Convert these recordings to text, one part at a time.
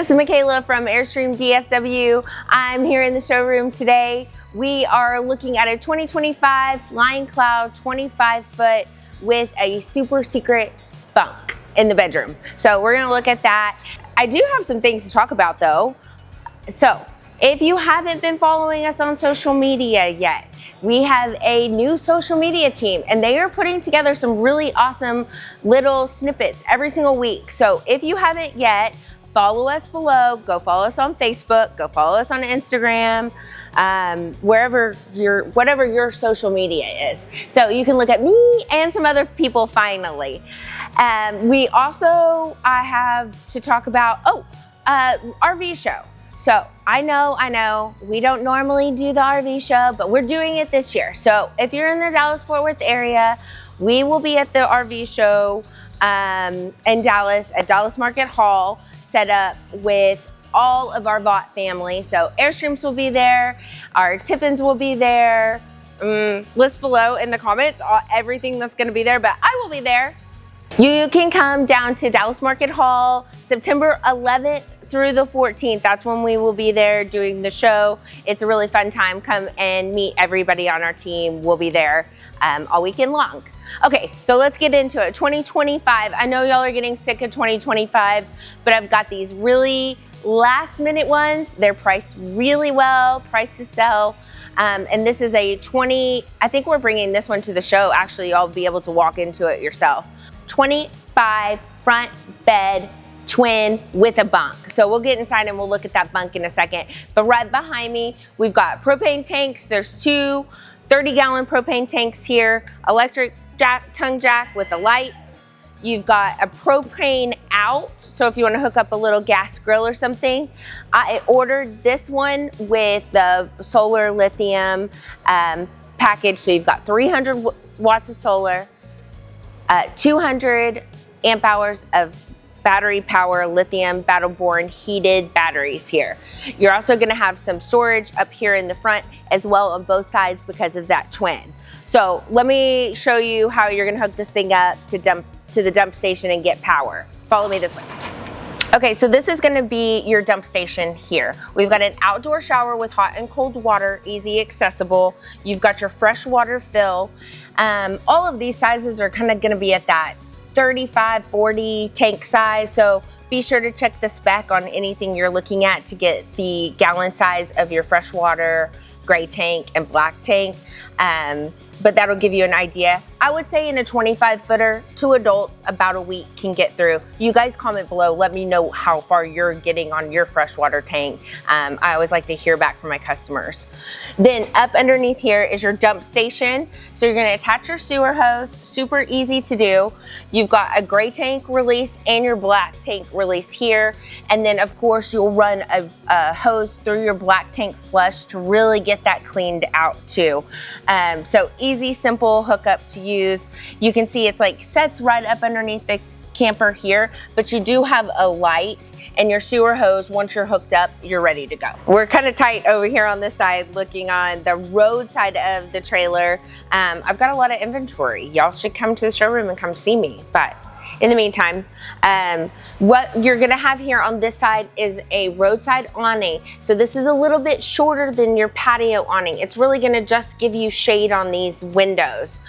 This is Micaela from Airstream DFW. I'm here in the showroom today. We are looking at a 2025 Flying Cloud 25-foot with a super secret bunk in the bedroom. So we're gonna look at that. I do have some things to talk about though. So if you haven't been following us on social media yet, we have a new social media team and they are putting together some really awesome little snippets every single week. So if you haven't yet, follow us below, go follow us on Facebook, go follow us on Instagram, whatever your social media is. So you can look at me and some other people finally. We also, I have to talk about, RV show. So I know, we don't normally do the RV show, but we're doing it this year. So if you're in the Dallas-Fort Worth area, we will be at the RV show in Dallas at Dallas Market Hall, set up with all of our bot family. So Airstreams will be there, our Tiffins will be there. List below in the comments everything that's gonna be there, but I will be there. You can come down to Dallas Market Hall September 11th through the 14th. That's when we will be there doing the show. It's a really fun time. Come and meet everybody on our team. We'll be there all weekend long. Okay, so let's get into it. 2025, I know y'all are getting sick of 2025, but I've got these really last minute ones. They're priced really well, priced to sell. And this is a I think we're bringing this one to the show. Actually, y'all be able to walk into it yourself. 25 front bed twin with a bunk. So we'll get inside and we'll look at that bunk in a second. But right behind me, we've got propane tanks. There's two 30-gallon propane tanks here, electric tongue jack with a light. You've got a propane out, so if you want to hook up a little gas grill or something. I ordered this one with the solar lithium package, so you've got 300 watts of solar, 200 amp hours of battery power, lithium battle-borne heated batteries here. You're also gonna have some storage up here in the front as well on both sides because of that twin. So let me show you how you're gonna hook this thing up to the dump station and get power. Follow me this way. Okay, so this is gonna be your dump station here. We've got an outdoor shower with hot and cold water, easy accessible. You've got your fresh water fill. All of these sizes are kind of gonna be at that 35, 40 tank size. So be sure to check the spec on anything you're looking at to get the gallon size of your freshwater, gray tank and black tank. But that'll give you an idea. I would say in a 25-footer, 2 adults about a week can get through. You guys comment below, let me know how far you're getting on your freshwater tank. I always like to hear back from my customers. Then up underneath here is your dump station. So you're gonna attach your sewer hose, super easy to do. You've got a gray tank release and your black tank release here. And then of course you'll run a hose through your black tank flush to really get that cleaned out too. So easy, simple hookup to use. You can see it's like sets right up underneath the camper here, but you do have a light and your sewer hose, once you're hooked up, you're ready to go. We're kind of tight over here on this side, looking on the road side of the trailer. I've got a lot of inventory. Y'all should come to the showroom and come see me. But in the meantime, what you're gonna have here on this side is a roadside awning. So this is a little bit shorter than your patio awning. It's really gonna just give you shade on these windows.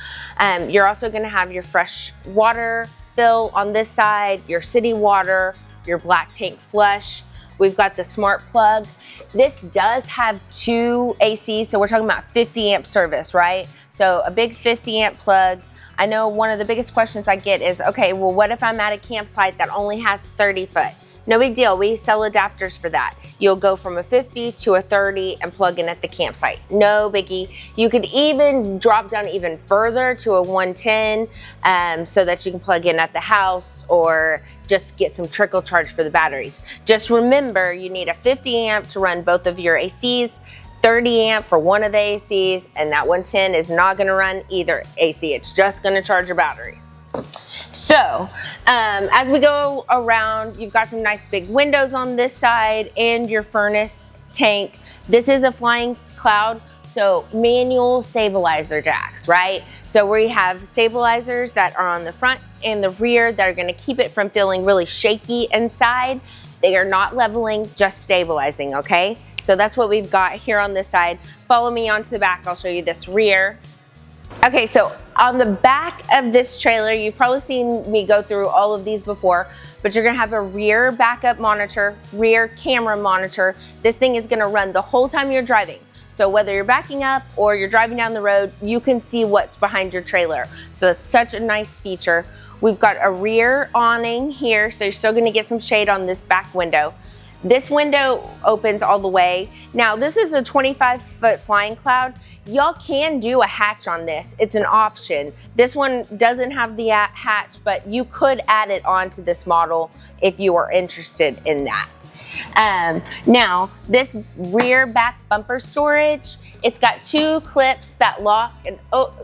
You're also gonna have your fresh water fill on this side, your city water, your black tank flush. We've got the smart plug. This does have 2 ACs, so we're talking about 50 amp service, right? So a big 50 amp plug. I know one of the biggest questions I get is, okay, well, what if I'm at a campsite that only has 30 foot? No big deal, we sell adapters for that. You'll go from a 50 to a 30 and plug in at the campsite. No biggie. You could even drop down even further to a 110 so that you can plug in at the house or just get some trickle charge for the batteries. Just remember, you need a 50 amp to run both of your ACs, 30 amp for one of the ACs, and that 110 is not gonna run either AC. It's just gonna charge your batteries. So as we go around, you've got some nice big windows on this side and your furnace tank. This is a Flying Cloud, so manual stabilizer jacks, right? So we have stabilizers that are on the front and the rear that are gonna keep it from feeling really shaky inside. They are not leveling, just stabilizing, okay? So that's what we've got here on this side. Follow me onto the back, I'll show you this rear. Okay, so on the back of this trailer, you've probably seen me go through all of these before, but you're gonna have a rear backup monitor, rear camera monitor. This thing is gonna run the whole time you're driving. So whether you're backing up or you're driving down the road, you can see what's behind your trailer. So it's such a nice feature. We've got a rear awning here, so you're still gonna get some shade on this back window. This window opens all the way. Now this is a 25-foot Flying Cloud. Y'all can do a hatch on this. It's an option. This one doesn't have the hatch, but you could add it onto this model if you are interested in that. Now this rear back bumper storage, it's got 2 clips that lock and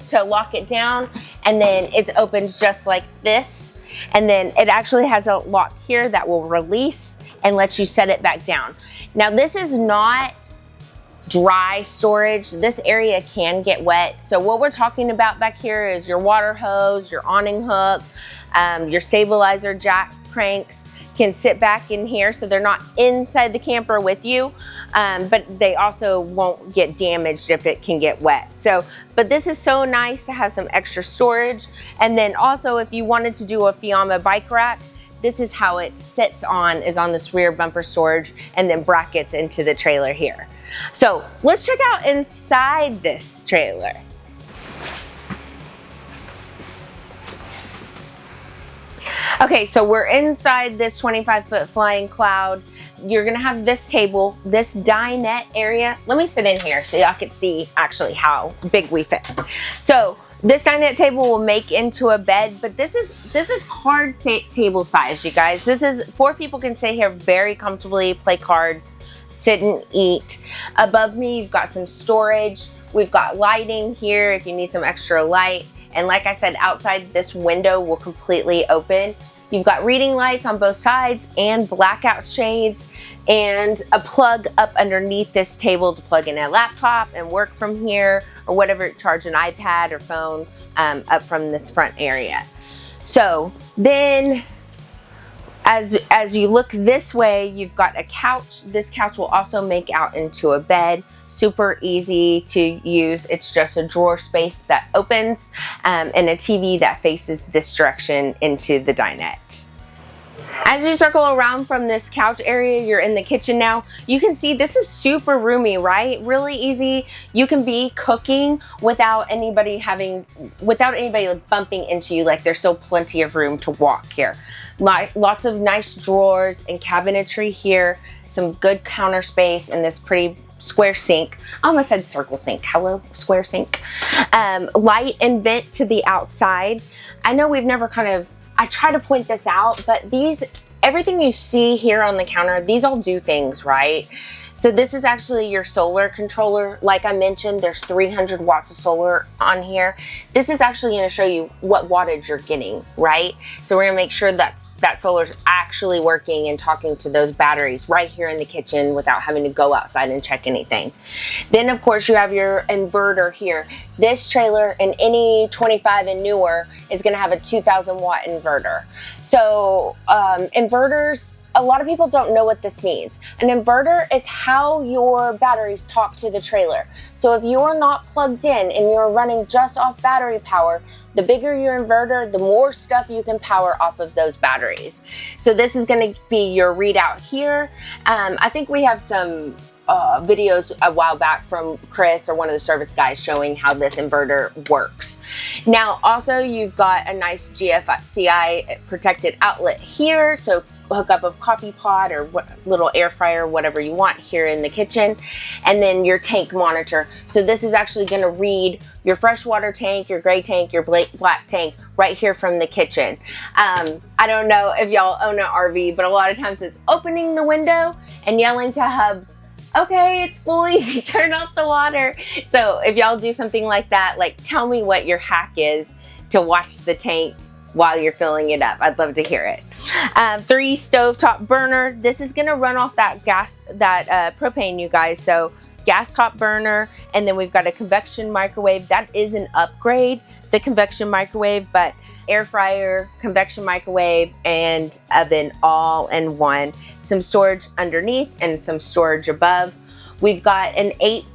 to lock it down, and then it opens just like this, and then it actually has a lock here that will release and let you set it back down. Now this is not dry storage. This area can get wet. So what we're talking about back here is your water hose, your awning hook, your stabilizer jack cranks can sit back in here, so they're not inside the camper with you, but they also won't get damaged if it can get wet. So, but this is so nice to have some extra storage. And then also if you wanted to do a Fiamma bike rack, this is how it sits on, is on this rear bumper storage, and then brackets into the trailer here. So let's check out inside this trailer. Okay, so we're inside this 25-foot Flying Cloud. You're gonna have this table, this dinette area. Let me sit in here so y'all can see actually how big we fit. So this dinette table will make into a bed, but this is card table size, you guys. This is 4 people can sit here very comfortably, play cards, sit and eat. Above me, you've got some storage. We've got lighting here if you need some extra light. And like I said, outside this window will completely open. You've got reading lights on both sides and blackout shades, and a plug up underneath this table to plug in a laptop and work from here, or whatever, charge an iPad or phone up from this front area. So then as you look this way, you've got a couch. This couch will also make out into a bed. Super easy to use. It's just a drawer space that opens, and a TV that faces this direction into the dinette. As you circle around from this couch area, you're in the kitchen now. You can see this is super roomy, right? Really easy. You can be cooking without anybody like bumping into you. Like, there's still plenty of room to walk here. Lots of nice drawers and cabinetry here. Some good counter space and this pretty square sink. I almost said circle sink. Hello, square sink. Light and vent to the outside. I know we've never I try to point this out, but everything you see here on the counter, these all do things, right? So this is actually your solar controller. Like I mentioned, there's 300 watts of solar on here. This is actually gonna show you what wattage you're getting, right? So we're gonna make sure that solar's actually working and talking to those batteries right here in the kitchen without having to go outside and check anything. Then of course you have your inverter here. This trailer in any 25 and newer is gonna have a 2000 watt inverter. So inverters, a lot of people don't know what this means. An inverter is how your batteries talk to the trailer. So if you're not plugged in and you're running just off battery power, the bigger your inverter, the more stuff you can power off of those batteries. So this is going to be your readout here. I think we have some videos a while back from Chris or one of the service guys showing how this inverter works. Now also you've got a nice GFCI protected outlet here, so hook up a coffee pot or little air fryer, whatever you want here in the kitchen. And then your tank monitor. So this is actually going to read your freshwater tank, your gray tank, your black tank right here from the kitchen. I don't know if y'all own an RV, but a lot of times it's opening the window and yelling to hubs, okay, it's fully, turn off the water. So if y'all do something like that, like, tell me what your hack is to watch the tank while you're filling it up. I'd love to hear it. 3 stovetop burner. This is gonna run off that gas, that propane, you guys. So gas top burner, and then we've got a convection microwave. That is an upgrade, the convection microwave, but air fryer, convection microwave, and oven all in one. Some storage underneath and some storage above. We've got an 8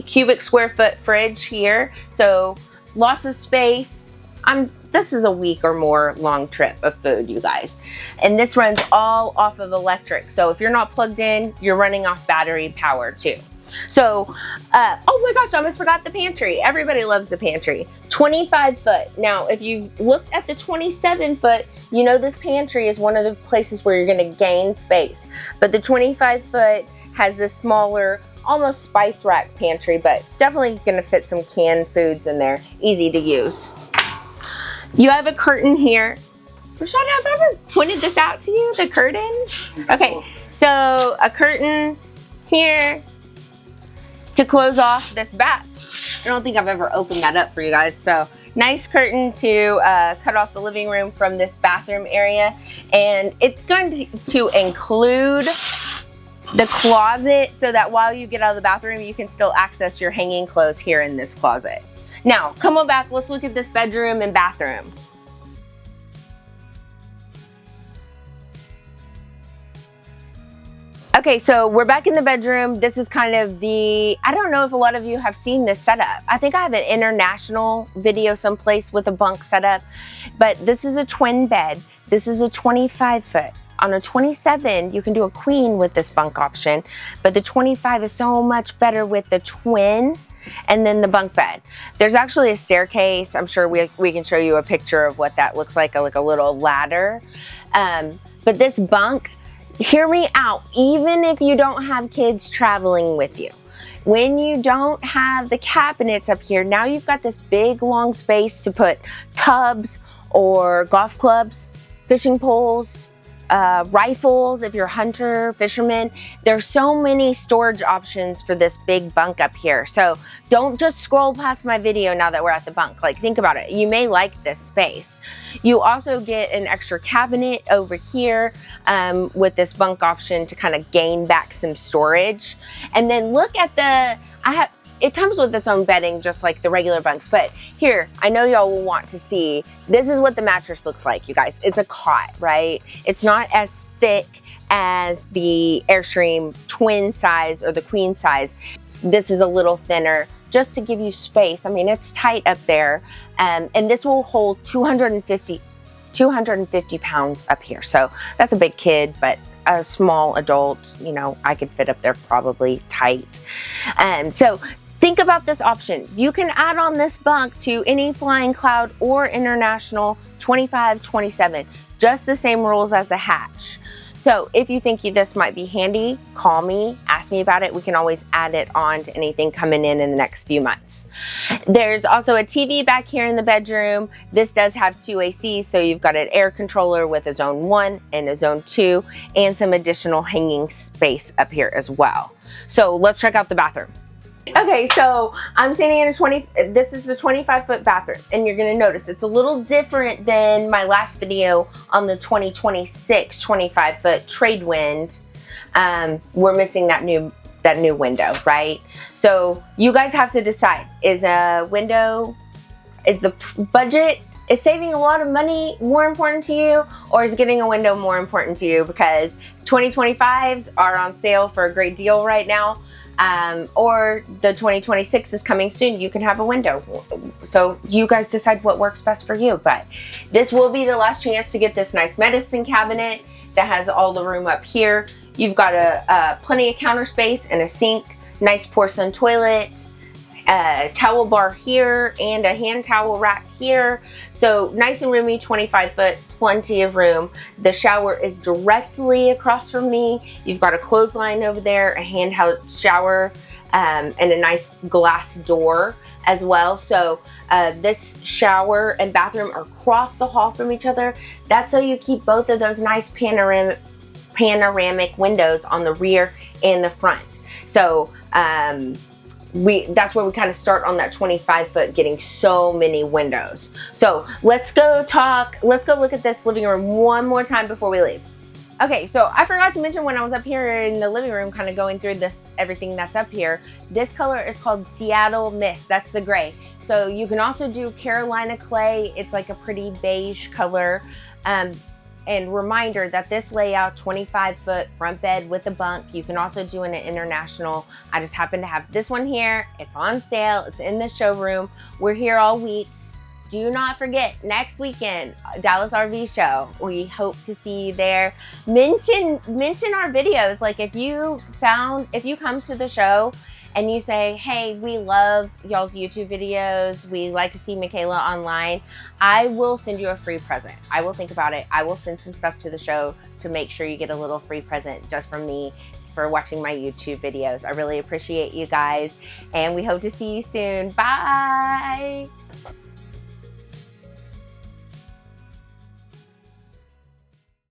cubic square foot fridge here. So lots of space. This is a week or more long trip of food, you guys. And this runs all off of electric. So if you're not plugged in, you're running off battery power too. So, oh my gosh, I almost forgot the pantry. Everybody loves the pantry. 25 foot. Now, if you've looked at the 27 foot, you know this pantry is one of the places where you're gonna gain space. But the 25 foot has this smaller, almost spice rack pantry, but definitely gonna fit some canned foods in there. Easy to use. You have a curtain here. Rashad, have I ever pointed this out to you, the curtain? Okay, so a curtain here to close off this back. I don't think I've ever opened that up for you guys. So nice curtain to cut off the living room from this bathroom area. And it's going to include the closet so that while you get out of the bathroom, you can still access your hanging clothes here in this closet. Now, come on back, let's look at this bedroom and bathroom. Okay, so we're back in the bedroom. This is kind of I don't know if a lot of you have seen this setup. I think I have an international video someplace with a bunk setup, but this is a twin bed. This is a 25 foot. On a 27, you can do a queen with this bunk option, but the 25 is so much better with the twin and then the bunk bed. There's actually a staircase. I'm sure we can show you a picture of what that looks like a little ladder. But this bunk, hear me out, even if you don't have kids traveling with you, when you don't have the cabinets up here, now you've got this big long space to put tubs or golf clubs, fishing poles, rifles if you're a hunter, fisherman. There's so many storage options for this big bunk up here. So don't just scroll past my video now that we're at the bunk. Like, think about it. You may like this space. You also get an extra cabinet over here with this bunk option to kind of gain back some storage. And then look at it comes with its own bedding, just like the regular bunks. But here, I know y'all will want to see, this is what the mattress looks like, you guys. It's a cot, right? It's not as thick as the Airstream twin size or the queen size. This is a little thinner, just to give you space. I mean, it's tight up there. And this will hold 250 pounds up here. So that's a big kid, but a small adult, you know, I could fit up there probably tight. So think about this option. You can add on this bunk to any Flying Cloud or International 25, 27, just the same rules as a hatch. So if you think this might be handy, call me, ask me about it. We can always add it on to anything coming in the next few months. There's also a TV back here in the bedroom. This does have 2 ACs, so you've got an air controller with a zone 1 and a zone 2, and some additional hanging space up here as well. So let's check out the bathroom. Okay, so I'm standing in this is the 25 foot bathroom, and you're gonna notice it's a little different than my last video on the 2026 25 foot trade wind. We're missing that new window, right? So you guys have to decide, is the budget, is saving a lot of money more important to you, or is getting a window more important to you? Because 2025s are on sale for a great deal right now. Or the 2026 is coming soon. You can have a window. So you guys decide what works best for you. But this will be the last chance to get this nice medicine cabinet that has all the room up here. You've got a plenty of counter space and a sink, nice porcelain toilet, a towel bar here, and a hand towel rack here. So nice and roomy, 25 foot, plenty of room. The shower is directly across from me. You've got a clothesline over there, a handheld shower, and a nice glass door as well. So this shower and bathroom are across the hall from each other. That's so you keep both of those nice panoramic windows on the rear and the front. So that's where we kind of start on that 25 foot, getting so many windows. So let's go look at this living room one more time before we leave. Okay, so I forgot to mention when I was up here in the living room, kind of going through everything that's up here, this color is called Seattle Mist. That's the gray. So you can also do Carolina Clay. It's like a pretty beige color. And reminder that this layout, 25-foot front bed with a bunk, you can also do in an international. I just happen to have this one here. It's on sale. It's in the showroom. We're here all week. Do not forget, next weekend, Dallas RV Show. We hope to see you there. Mention our videos. Like if you come to the show and you say, hey, we love y'all's YouTube videos, we like to see Micaela online, I will send you a free present. I will think about it. I will send some stuff to the show to make sure you get a little free present just from me for watching my YouTube videos. I really appreciate you guys, and we hope to see you soon. Bye.